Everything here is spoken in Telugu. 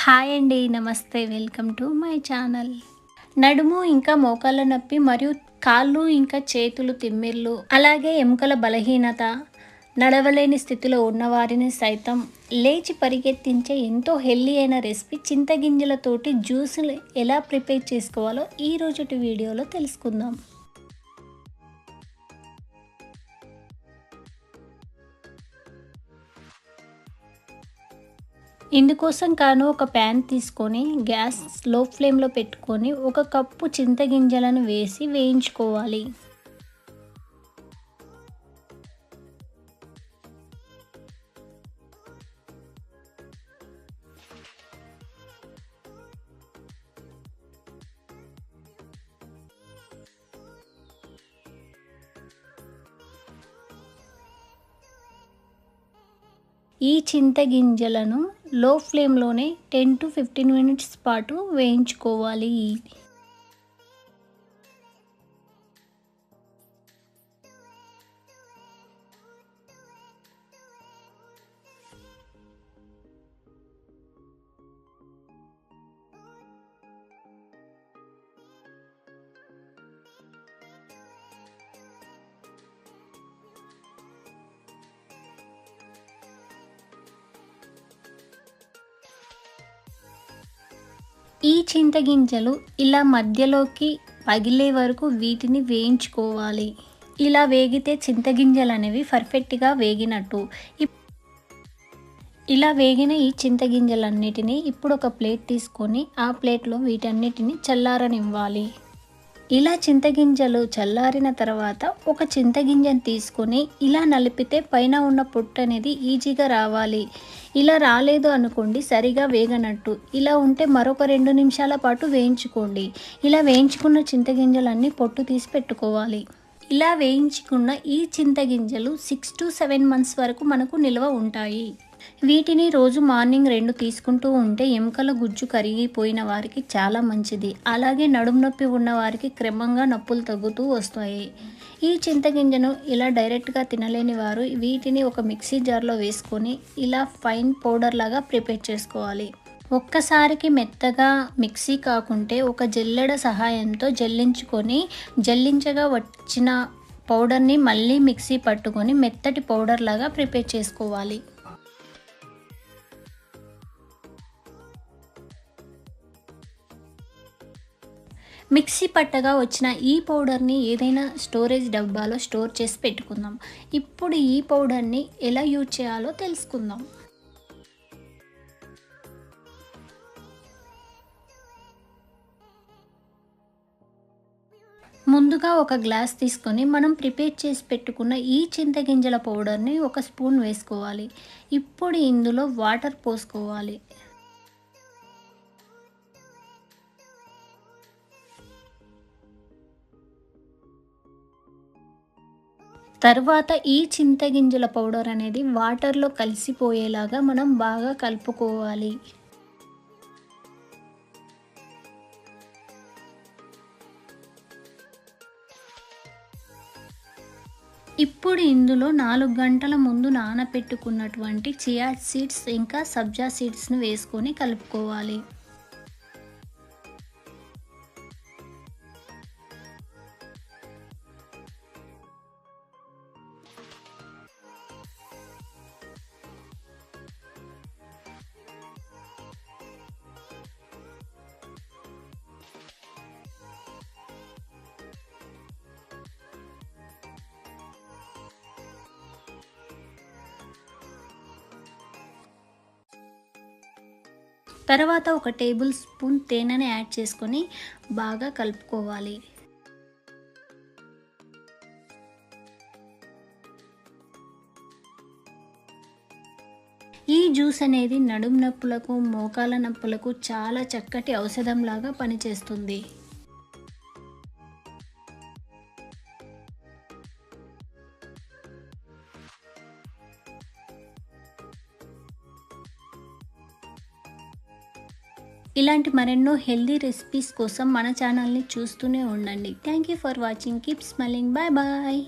హాయ్ అండి. నమస్తే. Welcome to my channel. నడుము ఇంకా మోకాళ్ళ నొప్పి మరియు కాళ్ళు ఇంకా చేతులు తిమ్మిర్లు, అలాగే ఎముకల బలహీనత, నడవలేని స్థితిలో ఉన్నవారిని సైతం లేచి పరిగెత్తించే ఎంతో హెల్దీ అయిన రెసిపీ చింతగింజలతోటి జ్యూసులు ఎలా ప్రిపేర్ చేసుకోవాలో ఈ రోజుటి వీడియోలో తెలుసుకుందాం. ఇందుకోసం ఒక ప్యాన్ తీసుకొని గ్యాస్ లో ఫ్లేమ్లో పెట్టుకొని 1 కప్పు చింతగింజలను వేసి వేయించుకోవాలి. ఈ చింతగింజలను లో ఫ్లేమ్లోనే 10 to 15 మినిట్స్ పాటు వేయించుకోవాలి. ఈ చింతగింజలు ఇలా మధ్యలోకి పగిలే వరకు వీటిని వేయించుకోవాలి. ఇలా వేగితే చింతగింజలు అనేవి పర్ఫెక్ట్గా వేగినట్టు. ఇలా వేగిన ఈ చింతగింజలన్నిటినీ ఇప్పుడు ఒక ప్లేట్ తీసుకొని ఆ ప్లేట్లో వీటన్నిటిని చల్లారనివ్వాలి. ఇలా చింతగింజలు చల్లారిన తర్వాత ఒక చింతగింజను తీసుకొని ఇలా నలిపితే పైన ఉన్న పొట్టు అనేది ఈజీగా రావాలి. ఇలా రాలేదు అనుకోండి, సరిగా వేగనట్టు. ఇలా ఉంటే మరొక 2 నిమిషాల పాటు వేయించుకోండి. ఇలా వేయించుకున్న చింతగింజలన్నీ పొట్టు తీసి పెట్టుకోవాలి. ఇలా వేయించుకున్న ఈ చింతగింజలు 6 to 7 months వరకు మనకు నిల్వ ఉంటాయి. వీటిని రోజు మార్నింగ్ 2 తీసుకుంటూ ఉంటే ఎముకల గుజ్జు కరిగిపోయిన వారికి చాలా మంచిది. అలాగే నడుము నొప్పి ఉన్న వారికి క్రమంగా నొప్పులు తగ్గుతూ వస్తాయి. ఈ చింతగింజను ఇలా డైరెక్ట్గా తినలేని వారు వీటిని ఒక మిక్సీ జార్లో వేసుకొని ఇలా ఫైన్ పౌడర్ లాగా ప్రిపేర్ చేసుకోవాలి. ఒక్కసారికి మెత్తగా మిక్సీ కాకుంటే ఒక జల్లెడ సహాయంతో జల్లించగా వచ్చిన పౌడర్ని మళ్ళీ మిక్సీ పట్టుకొని మెత్తటి పౌడర్ లాగా ప్రిపేర్ చేసుకోవాలి. మిక్సీ పట్టగా వచ్చిన ఈ పౌడర్ని ఏదైనా స్టోరేజ్ డబ్బాలో స్టోర్ చేసి పెట్టుకుందాం. ఇప్పుడు ఈ పౌడర్ని ఎలా యూజ్ చేయాలో తెలుసుకుందాం. ముందుగా ఒక గ్లాస్ తీసుకొని మనం ప్రిపేర్ చేసి పెట్టుకున్న ఈ చింతగింజల పౌడర్ని 1 స్పూన్ వేసుకోవాలి. ఇప్పుడు ఇందులో వాటర్ పోసుకోవాలి. తర్వాత ఈ చింతగింజల పౌడర్ అనేది వాటర్లో కలిసిపోయేలాగా మనం బాగా కలుపుకోవాలి. ఇప్పుడు ఇందులో 4 గంటల ముందు నానబెట్టుకున్నటువంటి చియా సీడ్స్ ఇంకా సబ్జా సీడ్స్ను వేసుకొని కలుపుకోవాలి. తర్వాత 1 టేబుల్ స్పూన్ తేనెని యాడ్ చేసుకొని బాగా కలుపుకోవాలి. ఈ జ్యూస్ అనేది నడుము నొప్పులకు, మోకాళ్ళ నొప్పులకు చాలా చక్కటి ఔషధంలాగా పనిచేస్తుంది. ఇలాంటి మరెన్నో హెల్దీ రెసిపీస్ కోసం మన ఛానల్ని చూస్తూనే ఉండండి. Thank you for watching. Keep smiling. Bye bye.